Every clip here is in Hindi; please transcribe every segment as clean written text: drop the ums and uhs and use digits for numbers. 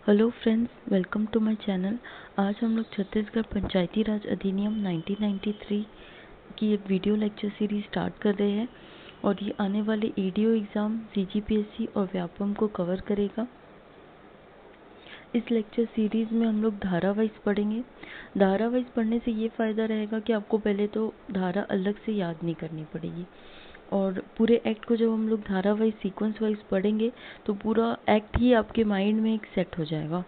Hello friends, welcome to my channel. आज हम लोग छत्तीसगढ़ पंचायती राज अधिनियम 1993 की एक वीडियो लेक्चर सीरीज स्टार्ट कर रहे हैं और ये आने वाले ईडीओ एग्ज़ाम, सीजीपीएससी और व्यापम को कवर करेगा। इस लेक्चर सीरीज़ में हम लोग धारा वाइज पढ़ेंगे। धारा वाइज पढ़ने से ये फ़ायदा रहेगा कि आपको पहले तो धारा अलग से याद नहीं करनी पड़ेगी और पूरे एक्ट को जब हम लोग धारा वाइज सीक्वेंस वाइज पढ़ेंगे तो पूरा एक्ट ही आपके माइंड में एक सेट हो जाएगा।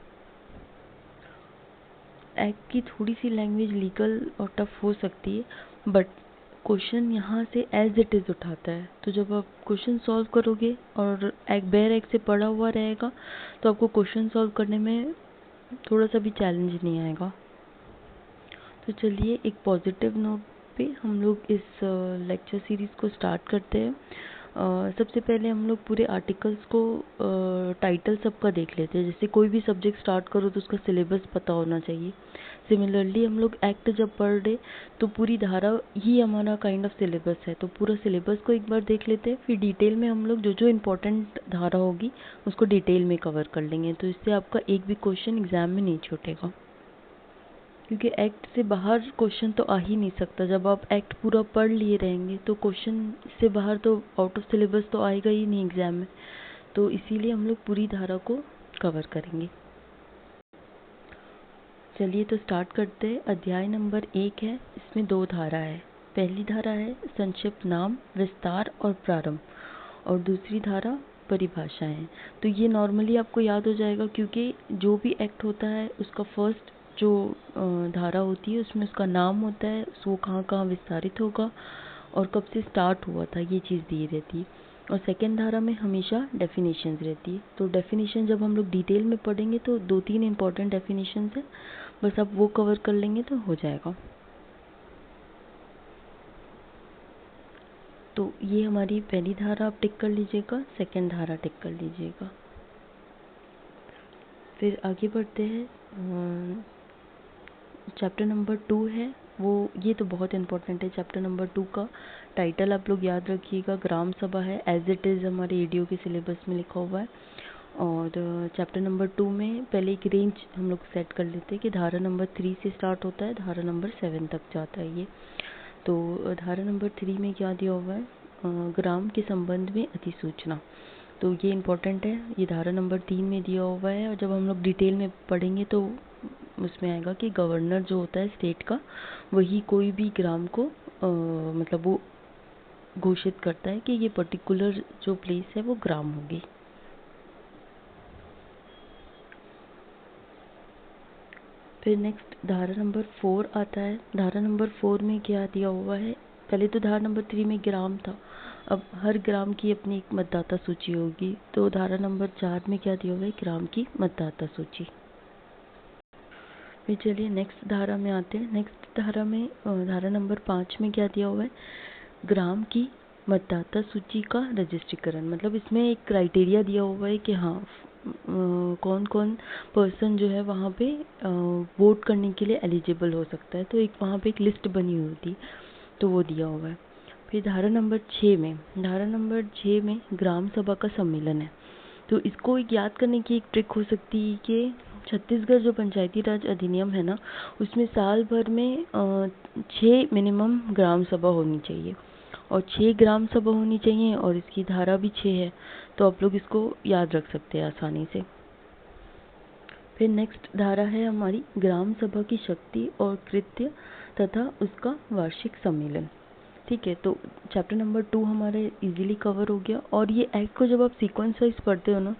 एक्ट की थोड़ी सी लैंग्वेज लीगल और टफ हो सकती है, बट क्वेश्चन यहाँ से एज इट इज़ उठाता है। तो जब आप क्वेश्चन सॉल्व करोगे और एक बेर एक्ट से पढ़ा हुआ रहेगा तो आपको क्वेश्चन सॉल्व करने में थोड़ा सा भी चैलेंज नहीं आएगा। तो चलिए एक पॉजिटिव नोट पे हम लोग इस लेक्चर सीरीज़ को स्टार्ट करते हैं। सबसे पहले हम लोग पूरे आर्टिकल्स को टाइटल सबका देख लेते हैं। जैसे कोई भी सब्जेक्ट स्टार्ट करो तो उसका सिलेबस पता होना चाहिए। सिमिलरली हम लोग एक्ट जब पढ़ रहे तो पूरी धारा ही हमारा काइंड ऑफ सिलेबस है। तो पूरा सिलेबस को एक बार देख लेते हैं, फिर डिटेल में हम लोग जो जो इम्पोर्टेंट धारा होगी उसको डिटेल में कवर कर लेंगे। तो इससे आपका एक भी क्वेश्चन एग्जाम में नहीं छूटेगा, क्योंकि एक्ट से बाहर क्वेश्चन तो आ ही नहीं सकता। जब आप एक्ट पूरा पढ़ लिए रहेंगे तो क्वेश्चन से बाहर तो आउट ऑफ सिलेबस तो आएगा ही नहीं एग्जाम में। तो इसीलिए हम लोग पूरी धारा को कवर करेंगे। चलिए तो स्टार्ट करते हैं। अध्याय नंबर 1 है, इसमें 2 धारा है। पहली धारा है संक्षिप्त नाम, विस्तार और प्रारंभ, और दूसरी धारा परिभाषाएं। तो ये नॉर्मली आपको याद हो जाएगा, क्योंकि जो भी एक्ट होता है उसका फर्स्ट जो धारा होती है उसमें उसका नाम होता है, वो कहाँ कहाँ विस्तारित होगा और कब से स्टार्ट हुआ था, ये चीज़ दी रहती है। और सेकेंड धारा में हमेशा डेफिनेशंस रहती है। तो डेफिनेशन जब हम लोग डिटेल में पढ़ेंगे तो 2-3 इंपॉर्टेंट डेफिनेशंस है, बस आप वो कवर कर लेंगे तो हो जाएगा। तो ये हमारी पहली धारा आप टिक कर लीजिएगा, सेकेंड धारा टिक कर लीजिएगा। फिर आगे बढ़ते हैं। चैप्टर नंबर 2 है, वो ये तो बहुत इंपॉर्टेंट है। चैप्टर नंबर 2 का टाइटल आप लोग याद रखिएगा, ग्राम सभा है, एज इट इज़ हमारे ईडीओ के सिलेबस में लिखा हुआ है। और चैप्टर नंबर 2 में पहले एक रेंज हम लोग सेट कर लेते हैं कि धारा नंबर 3 से स्टार्ट होता है, धारा नंबर 7 तक जाता है ये। तो धारा नंबर 3 में क्या दिया हुआ है, ग्राम के संबंध में अधिसूचना। तो ये इम्पोर्टेंट है, ये धारा नंबर 3 में दिया हुआ है। और जब हम लोग डिटेल में पढ़ेंगे तो उसमें आएगा कि गवर्नर जो होता है स्टेट का, वही कोई भी ग्राम को मतलब वो घोषित करता है कि ये पर्टिकुलर जो प्लेस है वो ग्राम होगी। फिर नेक्स्ट धारा नंबर 4 आता है। धारा नंबर 4 में क्या दिया हुआ है, पहले तो धारा नंबर 3 में ग्राम था, अब हर ग्राम की अपनी एक मतदाता सूची होगी। तो धारा नंबर 4 में क्या दिया हुआ है, ग्राम की मतदाता सूची। फिर चलिए नेक्स्ट धारा में आते हैं। नेक्स्ट धारा में धारा नंबर 5 में क्या दिया हुआ है, ग्राम की मतदाता सूची का रजिस्ट्रीकरण। मतलब इसमें एक क्राइटेरिया दिया हुआ है कि हाँ कौन कौन पर्सन जो है वहाँ पे वोट करने के लिए एलिजिबल हो सकता है। तो एक वहाँ पे एक लिस्ट बनी हुई थी, तो वो दिया हुआ है। फिर धारा नंबर 6 में, धारा नंबर 6 में ग्राम सभा का सम्मेलन है। तो इसको एक याद करने की एक ट्रिक हो सकती है कि छत्तीसगढ़ जो पंचायती राज अधिनियम है ना, उसमें साल भर में 6 मिनिमम ग्राम सभा होनी चाहिए और 6 ग्राम सभा होनी चाहिए, और इसकी धारा भी 6 है। तो आप लोग इसको याद रख सकते हैं आसानी से। फिर नेक्स्ट धारा है हमारी ग्राम सभा की शक्ति और कृत्य तथा उसका वार्षिक सम्मेलन। ठीक है, तो चैप्टर नंबर 2 हमारे इजीली कवर हो गया। और ये एक्ट को जब आप सीक्वेंस वाइज पढ़ते हो ना,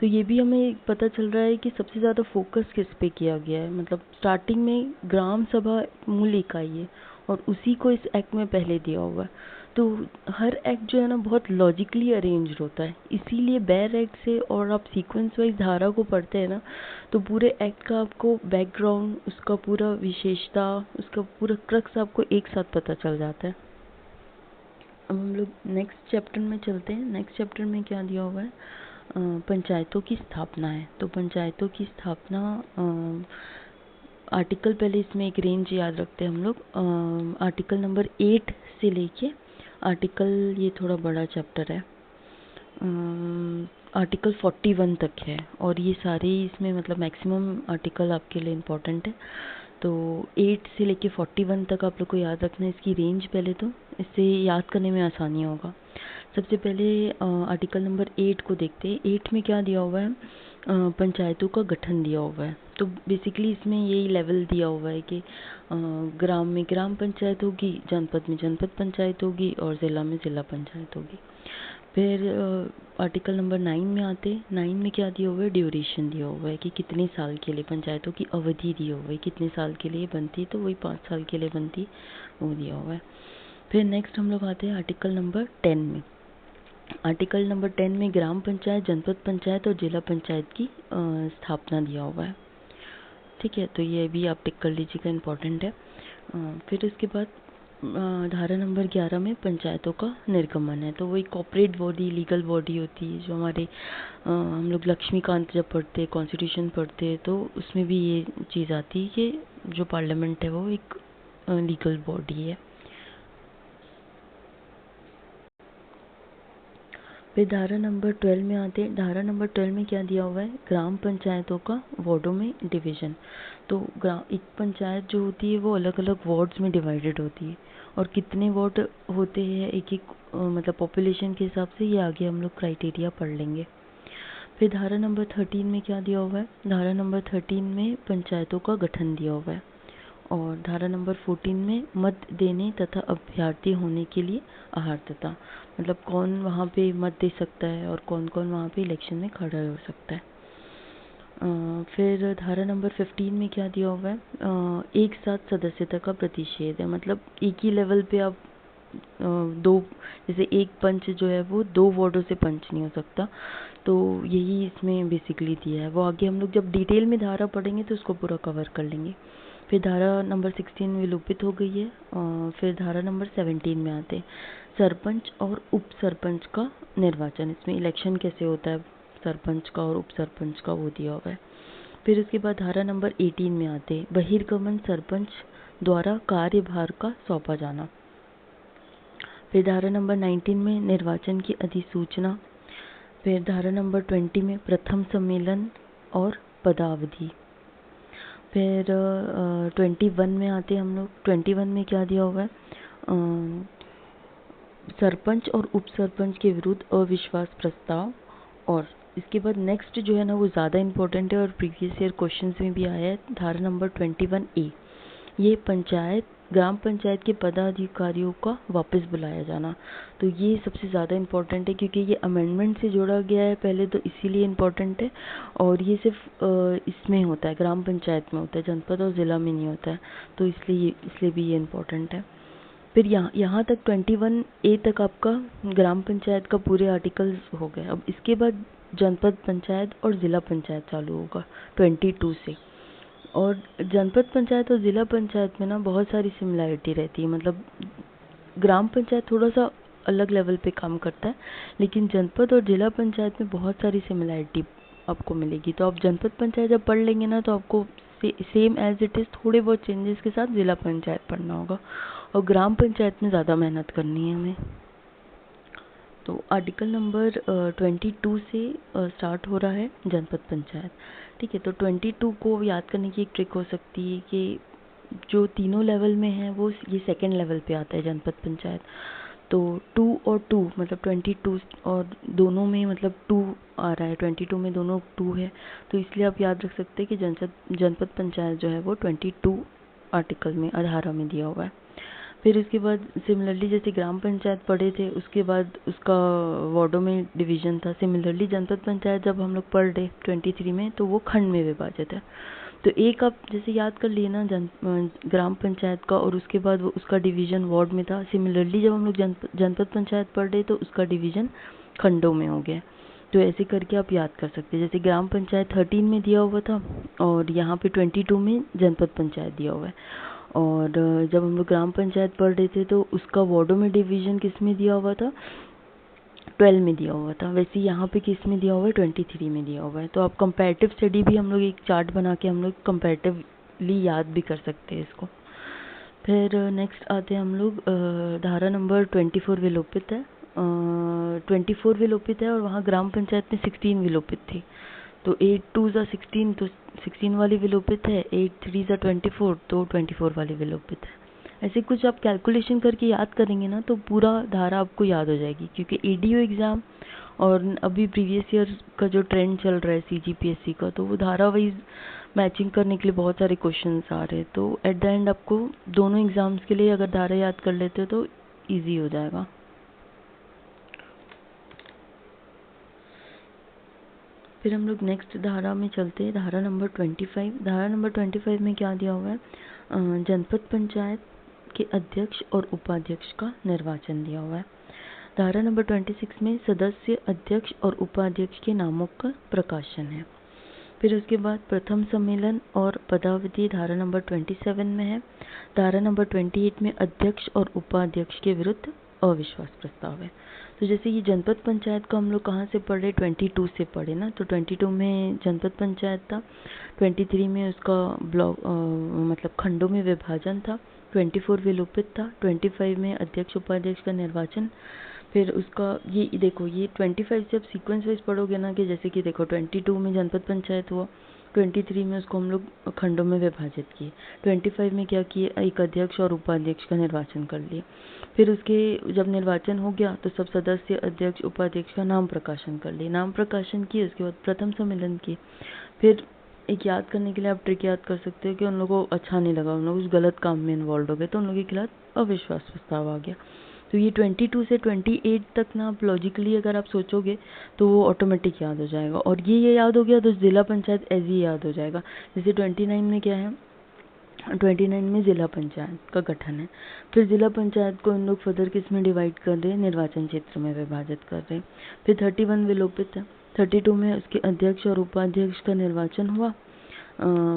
तो ये भी हमें पता चल रहा है कि सबसे ज़्यादा फोकस किस पे किया गया है। मतलब स्टार्टिंग में ग्राम सभा मूल इकाई है और उसी को इस एक्ट में पहले दिया हुआ है। तो हर एक्ट जो है ना बहुत लॉजिकली अरेंज्ड होता है, इसीलिए बेर एक्ट से और आप सीक्वेंस वाइज धारा को पढ़ते हैं ना, तो पूरे एक्ट का आपको बैकग्राउंड, उसका पूरा विशेषता, उसका पूरा क्रक्स आपको एक साथ पता चल जाता है। अब हम लोग नेक्स्ट चैप्टर में चलते हैं। नेक्स्ट चैप्टर में क्या दिया हुआ है, पंचायतों की स्थापना है। तो पंचायतों की स्थापना आर्टिकल, पहले इसमें एक रेंज याद रखते हैं हम लोग। आर्टिकल नंबर 8 से लेके आर्टिकल, ये थोड़ा बड़ा चैप्टर है, आर्टिकल 41 तक है, और ये सारे इसमें मतलब मैक्सिमम आर्टिकल आपके लिए इम्पोर्टेंट है। तो 8 से लेके 41 तक आप लोग को याद रखना है इसकी रेंज पहले, तो इससे याद करने में आसानी होगा। सबसे पहले आर्टिकल नंबर 8 को देखते हैं। 8 में क्या दिया हुआ है, पंचायतों का गठन दिया हुआ है। तो बेसिकली इसमें यही लेवल दिया हुआ है कि ग्राम में ग्राम पंचायत होगी, जनपद में जनपद पंचायत होगी, और ज़िला में ज़िला पंचायत होगी। फिर आर्टिकल नंबर 9 में आते। 9 में क्या दिया हुआ है, ड्यूरेशन दिया हुआ है कि कितने साल के लिए, पंचायतों की अवधि दी हुई है कितने साल के लिए बनती है, तो वही 5 साल के लिए बनती, वो दिया हुआ है। फिर नेक्स्ट हम लोग आते हैं आर्टिकल नंबर 10 में। आर्टिकल नंबर 10 में ग्राम पंचायत, जनपद पंचायत और जिला पंचायत की स्थापना दिया हुआ है। ठीक है, तो ये भी आप टिक कर लीजिएगा, इम्पोर्टेंट है। फिर उसके बाद धारा नंबर 11 में पंचायतों का निर्गमन है। तो वही कॉर्पोरेट बॉडी, लीगल बॉडी होती है जो हमारे हम लोग लक्ष्मीकांत जब पढ़ते हैं, कॉन्स्टिट्यूशन पढ़ते हैं, तो उसमें भी ये चीज़ आती है कि जो पार्लियामेंट है वो एक लीगल बॉडी है। फिर धारा नंबर 12 में आते हैं। धारा नंबर 12 में क्या दिया हुआ है, ग्राम पंचायतों का वार्डों में डिवीज़न। तो एक पंचायत जो होती है वो अलग अलग वार्ड्स में डिवाइडेड होती है, और कितने वार्ड होते हैं एक एक मतलब पॉपुलेशन के हिसाब से, ये आगे हम लोग क्राइटेरिया पढ़ लेंगे। फिर धारा नंबर 13 में क्या दिया हुआ है, धारा नंबर 13 में पंचायतों का गठन दिया हुआ है। और धारा नंबर 14 में मत देने तथा अभ्यर्थी होने के लिए अहर्ता, मतलब कौन वहाँ पे मत दे सकता है और कौन कौन वहाँ पे इलेक्शन में खड़ा हो सकता है। फिर धारा नंबर 15 में क्या दिया हुआ है, एक साथ सदस्यता का प्रतिषेध है। मतलब एक ही लेवल पे आप दो, जैसे एक पंच जो है वो 2 वार्डों से पंच नहीं हो सकता, तो यही इसमें बेसिकली दिया है। वो आगे हम लोग जब डिटेल में धारा पढ़ेंगे तो उसको पूरा कवर कर लेंगे। फिर धारा नंबर 16 विलोपित हो गई है। फिर धारा नंबर 17 में आते हैं सरपंच और उप सरपंच का निर्वाचन। इसमें इलेक्शन कैसे होता है सरपंच का और उप सरपंच का, वो दिया हुआ है। फिर उसके बाद धारा नंबर 18 में आते हैं बहिर्गमन सरपंच द्वारा कार्यभार का सौंपा जाना। फिर धारा नंबर 19 में निर्वाचन की अधिसूचना। फिर धारा नंबर 20 में प्रथम सम्मेलन और पदावधि। फिर 21 में आते हम लोग। 21 में क्या दिया हुआ है, सरपंच और उप सरपंच के विरुद्ध अविश्वास प्रस्ताव। और इसके बाद नेक्स्ट जो है ना वो ज़्यादा इंपॉर्टेंट है और प्रीवियस ईयर क्वेश्चंस में भी आया है। धारा नंबर 21A, ये पंचायत ग्राम पंचायत के पदाधिकारियों का वापस बुलाया जाना। तो ये सबसे ज़्यादा इम्पोर्टेंट है क्योंकि ये अमेंडमेंट से जोड़ा गया है पहले, तो इसीलिए इम्पोर्टेंट है। और ये सिर्फ इसमें होता है, ग्राम पंचायत में होता है, जनपद और ज़िला में नहीं होता है, तो इसलिए भी ये इम्पोर्टेंट है। फिर यहाँ तक 21A तक आपका ग्राम पंचायत का पूरे आर्टिकल्स हो गए। अब इसके बाद जनपद पंचायत और ज़िला पंचायत चालू होगा 22 से। और जनपद पंचायत और ज़िला पंचायत में ना बहुत सारी सिमिलैरिटी रहती है। मतलब ग्राम पंचायत थोड़ा सा अलग लेवल पे काम करता है, लेकिन जनपद और जिला पंचायत में बहुत सारी सिमिलैरिटी आपको मिलेगी। तो आप जनपद पंचायत जब पढ़ लेंगे ना तो आपको सेम एज इट इज़ थोड़े बहुत चेंजेस के साथ जिला पंचायत पढ़ना होगा, और ग्राम पंचायत में ज़्यादा मेहनत करनी है हमें। तो आर्टिकल नंबर 22 से स्टार्ट हो रहा है जनपद पंचायत। ठीक है, तो 22 को याद करने की एक ट्रिक हो सकती है कि जो तीनों लेवल में है वो ये सेकंड लेवल पे आता है जनपद पंचायत। तो 2 और 2 मतलब 22 और दोनों में मतलब 2 आ रहा है, 22 में दोनों 2 है, तो इसलिए आप याद रख सकते हैं कि जनपद पंचायत जो है वो 22 आर्टिकल में धारा में दिया हुआ है। फिर उसके बाद सिमिलरली जैसे ग्राम पंचायत पढ़े थे, उसके बाद उसका वार्डों में डिवीज़न था। सिमिलरली जनपद पंचायत जब हम लोग पढ़ रहे 23 में, तो वो खंड में विभाजित है। तो एक आप जैसे याद कर लिए ना ग्राम पंचायत का, और उसके बाद वो उसका डिवीज़न वार्ड में था। सिमिलरली जब हम लोग जनपद पंचायत पढ़ रहे तो उसका डिवीज़न खंडों में हो गया। तो ऐसे करके आप याद कर सकते हैं। जैसे ग्राम पंचायत 13 में दिया हुआ था और यहाँ पे 22 में जनपद पंचायत दिया हुआ है। और जब हम लोग ग्राम पंचायत पढ़ रहे थे तो उसका वार्डों में डिवीज़न किस में दिया हुआ था, 12 में दिया हुआ था। वैसे यहाँ पे किस में दिया हुआ है, 23 में दिया हुआ है। तो आप कंपैरेटिव स्टडी भी हम लोग एक चार्ट बना के हम लोग कंपैरेटिवली याद भी कर सकते हैं इसको। फिर नेक्स्ट आते हैं हम लोग धारा नंबर 24 विलोपित है। 24 विलोपित है और वहाँ ग्राम पंचायत में 16 विलोपित थी। तो 8 2 जा 16, तो 16 वाली विलोपित है, 8 3 जा 24, तो 24 वाली विलोपित है। ऐसे कुछ आप कैलकुलेशन करके याद करेंगे ना तो पूरा धारा आपको याद हो जाएगी, क्योंकि एडीओ एग्ज़ाम और अभी प्रीवियस ईयर का जो ट्रेंड चल रहा है सीजीपीएससी का, तो वो धारा वाइज मैचिंग करने के लिए बहुत सारे क्वेश्चंस आ रहे हैं। तो एट द एंड आपको दोनों एग्ज़ाम्स के लिए अगर धारा याद कर लेते हो तो ईजी हो जाएगा। फिर हम लोग नेक्स्ट धारा में चलते हैं, धारा नंबर 25। धारा नंबर 25 में क्या दिया हुआ है, जनपद पंचायत के अध्यक्ष और उपाध्यक्ष का निर्वाचन दिया हुआ है। धारा नंबर 26 में सदस्य, अध्यक्ष और उपाध्यक्ष के नामों का प्रकाशन है। फिर उसके बाद प्रथम सम्मेलन और पदावधि धारा नंबर 27 में है। धारा नंबर 28 में अध्यक्ष और उपाध्यक्ष के विरुद्ध अविश्वास प्रस्ताव है। तो जैसे ये जनपद पंचायत को हम लोग कहाँ से पढ़े, 22 से पढ़े ना, तो 22 में जनपद पंचायत था, 23 में उसका ब्लॉक मतलब खंडों में विभाजन था, 24 विलोपित था, 25 में अध्यक्ष उपाध्यक्ष का निर्वाचन। फिर उसका ये देखो, ये 25 से आप सीक्वेंस वाइज पढ़ोगे ना, कि जैसे कि देखो 22 में जनपद पंचायत हुआ, 23 में उसको हम लोग खंडों में विभाजित किए, 25 में क्या किए, एक अध्यक्ष और उपाध्यक्ष का निर्वाचन कर लिए। फिर उसके जब निर्वाचन हो गया तो सब सदस्य, अध्यक्ष, उपाध्यक्ष का नाम प्रकाशन कर लिए, नाम प्रकाशन किए, उसके बाद प्रथम सम्मेलन किए। फिर एक याद करने के लिए आप ट्रिक याद कर सकते हो कि उन लोगों को अच्छा नहीं लगा, उन लोग उस गलत काम में इन्वॉल्व हो गए, तो उन लोगों के खिलाफ अविश्वास प्रस्ताव आ गया। तो ये 22 से 28 तक ना आप लॉजिकली अगर आप सोचोगे तो वो ऑटोमेटिक याद हो जाएगा, और ये याद हो गया तो जिला पंचायत ऐसे ही याद हो जाएगा। जैसे 29 में क्या है, 29 में जिला पंचायत का गठन है। फिर जिला पंचायत को इन लोग फर्दर किस में डिवाइड कर रहे हैं, निर्वाचन क्षेत्र में विभाजित कर रहे हैं। फिर 31 विलोपित है, 32 में उसके अध्यक्ष और उपाध्यक्ष का निर्वाचन हुआ।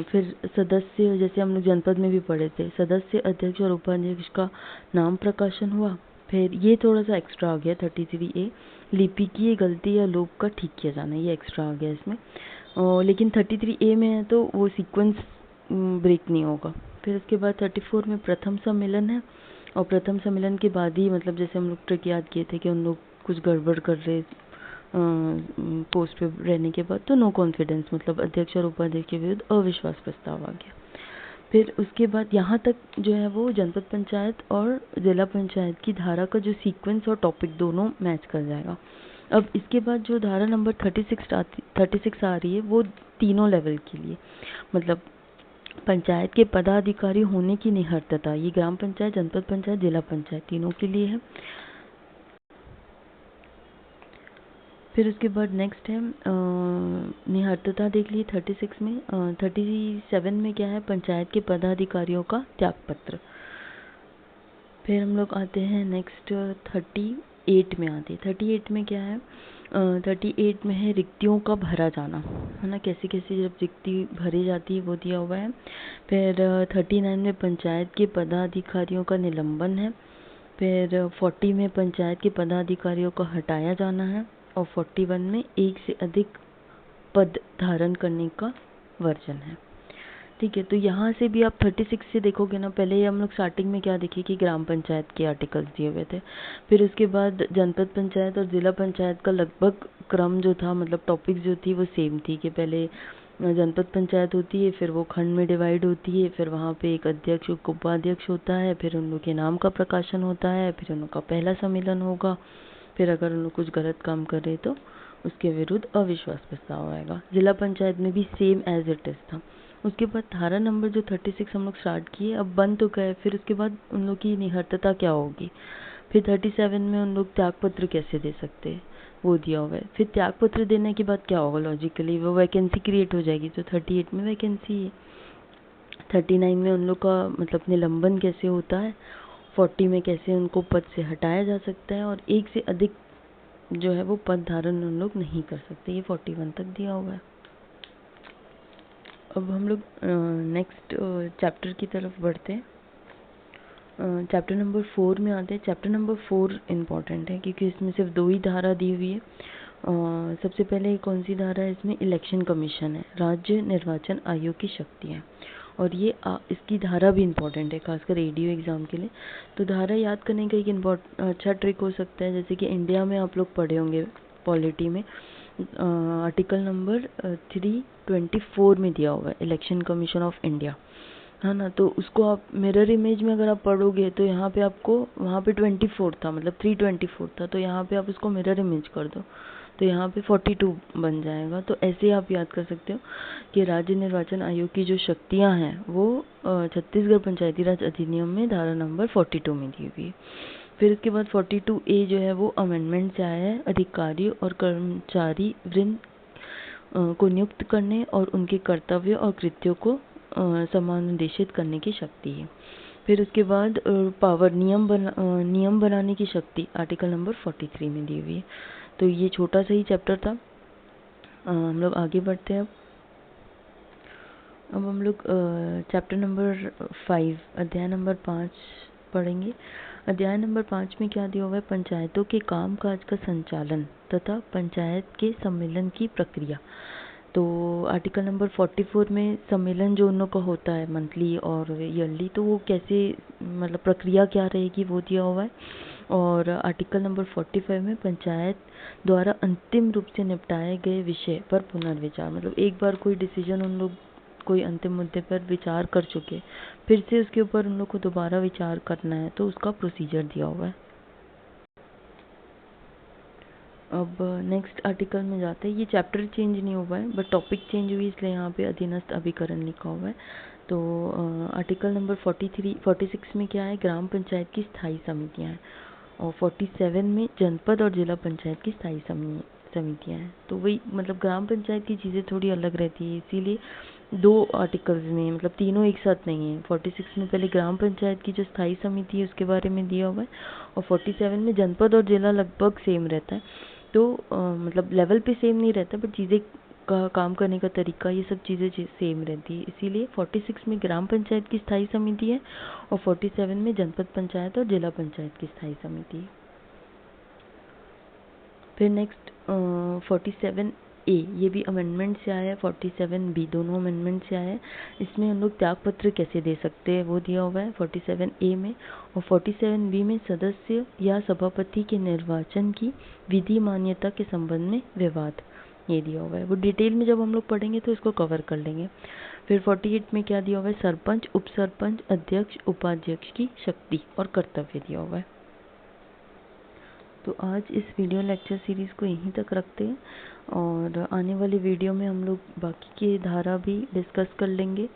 फिर सदस्य, जैसे हम लोग जनपद में भी पढ़े थे, सदस्य, अध्यक्ष और उपाध्यक्ष का नाम प्रकाशन हुआ। फिर ये थोड़ा सा एक्स्ट्रा आ गया 33A, लिपिकीय गलती या लोप का ठीक किया जाना, ये एक्स्ट्रा आ गया इसमें। लेकिन 33A में है तो वो सीक्वेंस ब्रेक नहीं होगा। फिर उसके बाद 34 में प्रथम सम्मेलन है, और प्रथम सम्मेलन के बाद ही मतलब जैसे हम लोग ट्रिक याद किए थे कि उन लोग कुछ गड़बड़ कर रहे पोस्ट पे रहने के बाद, तो नो कॉन्फिडेंस मतलब अध्यक्ष और उपाध्यक्ष के विरुद्ध अविश्वास प्रस्ताव आ गया। फिर उसके बाद यहाँ तक जो है वो जनपद पंचायत और जिला पंचायत की धारा का जो सीक्वेंस और टॉपिक दोनों मैच कर जाएगा। अब इसके बाद जो धारा नंबर 36 आ रही है वो तीनों लेवल के लिए, मतलब पंचायत के पदाधिकारी होने की निहर्तता, ये ग्राम पंचायत, जनपद पंचायत, जिला पंचायत तीनों के लिए है। फिर उसके बाद नेक्स्ट है निहर्तता देख ली 36 में। 37 में क्या है, पंचायत के पदाधिकारियों का त्यागपत्र। फिर हम लोग आते हैं नेक्स्ट 38 में आते हैं। 38 में क्या है, 38 में है रिक्तियों का भरा जाना, है ना, कैसे कैसे जब रिक्ति भरी जाती है वो दिया हुआ है। फिर 39 में पंचायत के पदाधिकारियों का निलंबन है। फिर 40 में पंचायत के पदाधिकारियों को हटाया जाना है, और 41 में एक से अधिक पद धारण करने का वर्जन है। ठीक है, तो यहाँ से भी आप 36 से देखोगे ना, पहले हम लोग स्टार्टिंग में क्या देखे कि ग्राम पंचायत के आर्टिकल्स दिए हुए थे, फिर उसके बाद जनपद पंचायत और जिला पंचायत का लगभग क्रम जो था, मतलब टॉपिक जो थी वो सेम थी, कि पहले जनपद पंचायत होती है, फिर वो खंड में डिवाइड होती है, फिर वहाँ पे एक अध्यक्ष एक उपाध्यक्ष होता है, फिर उन लोग के नाम का प्रकाशन होता है, फिर उनका पहला सम्मेलन होगा, फिर अगर उन लोग कुछ गलत काम करे तो उसके विरुद्ध अविश्वास प्रस्ताव आएगा। जिला पंचायत में भी सेम एज इट इज था। उसके बाद धारा नंबर जो 36 हम लोग स्टार्ट किए, अब बन तो गए, फिर उसके बाद उन लोग की निहर्तता क्या होगी। फिर 37 में उन लोग त्यागपत्र कैसे दे सकते हैं वो दिया हुआ है। फिर त्यागपत्र देने के बाद क्या होगा, लॉजिकली वो वैकेंसी क्रिएट हो जाएगी, तो 38 में वैकेंसी है। 39 में उन लोग का मतलब निलंबन कैसे होता है, 40 में कैसे उनको पद से हटाया जा सकता है, और एक से अधिक जो है वो पद धारण उन लोग नहीं कर सकते, ये 41 तक दिया हुआ है। अब हम लोग नेक्स्ट चैप्टर की तरफ बढ़ते हैं। चैप्टर नंबर 4 में आते हैं। चैप्टर नंबर 4 इम्पॉर्टेंट है क्योंकि इसमें सिर्फ 2 ही धारा दी हुई है। सबसे पहले कौन सी धारा है इसमें, इलेक्शन कमीशन है, राज्य निर्वाचन आयोग की शक्तियाँ, और ये इसकी धारा भी इम्पॉर्टेंट है, खासकर रेडियो एग्ज़ाम के लिए। तो धारा याद करने का एक अच्छा ट्रिक हो सकता है, जैसे कि इंडिया में आप लोग पढ़े होंगे पॉलिटी में, आर्टिकल नंबर 324 में दिया हुआ है इलेक्शन कमीशन ऑफ इंडिया, है ना। तो उसको आप मिरर इमेज में अगर आप पढ़ोगे तो यहाँ पे आपको, वहाँ पे 24 था, मतलब 324 था, तो यहाँ पे आप उसको मिरर इमेज कर दो तो यहाँ पे 42 बन जाएगा। तो ऐसे आप याद कर सकते हो कि राज्य निर्वाचन आयोग की जो शक्तियाँ हैं वो छत्तीसगढ़ पंचायती राज अधिनियम में धारा नंबर 42 में दी हुई है। फिर इसके बाद 42A जो है वो अमेंडमेंट से आया है, अधिकारी और कर्मचारी वृंद को नियुक्त करने और उनके कर्तव्य और कृत्यों को समानुदेशित करने की शक्ति है। फिर उसके बाद पावर, नियम बनाने की शक्ति आर्टिकल नंबर 43 में दी हुई है। तो ये छोटा सा ही चैप्टर था। हम लोग आगे बढ़ते हैं। अब हम लोग चैप्टर नंबर 5 अध्याय नंबर 5 पढ़ेंगे। अध्याय नंबर 5 में क्या दिया हुआ है, पंचायतों के कामकाज का संचालन तथा पंचायत के सम्मेलन की प्रक्रिया। तो आर्टिकल नंबर 44 में सम्मेलन जो उन लोग का होता है मंथली और ईयरली, तो वो कैसे, मतलब प्रक्रिया क्या रहेगी वो दिया हुआ है। और आर्टिकल नंबर 45 में पंचायत द्वारा अंतिम रूप से निपटाए गए विषय पर पुनर्विचार, मतलब एक बार कोई डिसीजन उन लोग कोई अंतिम मुद्दे पर विचार कर चुके, फिर से उसके ऊपर उन लोग को दोबारा विचार करना है, तो उसका प्रोसीजर दिया हुआ है। अब नेक्स्ट आर्टिकल में जाते हैं। ये चैप्टर चेंज नहीं हुआ है बट टॉपिक चेंज हुई, इसलिए यहाँ पे अधीनस्थ अभिकरण लिखा हुआ है। तो आर्टिकल नंबर 46 में क्या है, ग्राम पंचायत की स्थायी समितियाँ हैं, और 47 में जनपद और जिला पंचायत की स्थायी समितियाँ हैं। तो वही, मतलब ग्राम पंचायत की चीज़ें थोड़ी अलग रहती है, इसीलिए दो आर्टिकल्स में, मतलब तीनों एक साथ नहीं है। 46 में पहले ग्राम पंचायत की जो स्थायी समिति है उसके बारे में दिया हुआ है, और 47 में जनपद और जिला लगभग सेम रहता है। तो मतलब लेवल पे सेम नहीं रहता, बट चीज़ें का काम करने का तरीका, ये सब चीज़ें सेम रहती है। इसीलिए 46 में ग्राम पंचायत की स्थायी समिति है, और 47 में जनपद पंचायत और जिला पंचायत की स्थायी समिति है। फिर नेक्स्ट 47A, ये भी अमेंडमेंट से आया है। 47B, दोनों अमेंडमेंट से आया है। इसमें हम लोग त्याग पत्र कैसे दे सकते हैं वो दिया हुआ है 47A में। और 47B में सदस्य या सभापति के निर्वाचन की विधि मान्यता के संबंध में विवाद, ये दिया हुआ है। वो डिटेल में जब हम लोग पढ़ेंगे तो इसको कवर कर लेंगे। फिर 48 में क्या दिया हुआ है, सरपंच, उप सरपंच, अध्यक्ष, उपाध्यक्ष की शक्ति और कर्तव्य दिया हुआ है। तो आज इस वीडियो लेक्चर सीरीज़ को यहीं तक रखते हैं, और आने वाली वीडियो में हम लोग बाकी की धारा भी डिस्कस कर लेंगे,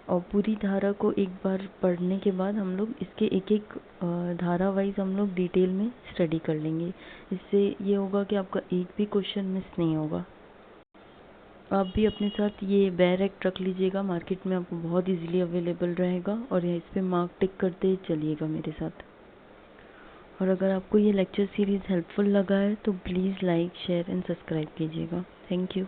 और पूरी धारा को एक बार पढ़ने के बाद हम लोग इसके एक एक धारा वाइज हम लोग डिटेल में स्टडी कर लेंगे। इससे ये होगा कि आपका एक भी क्वेश्चन मिस नहीं होगा। आप भी अपने साथ ये बेयर एक्ट रख लीजिएगा, मार्केट में आपको बहुत इजीली अवेलेबल रहेगा, और इस पर मार्क टिक करते चलिएगा मेरे साथ। और अगर आपको ये लेक्चर सीरीज़ हेल्पफुल लगा है तो please like, share and subscribe कीजिएगा। Thank you.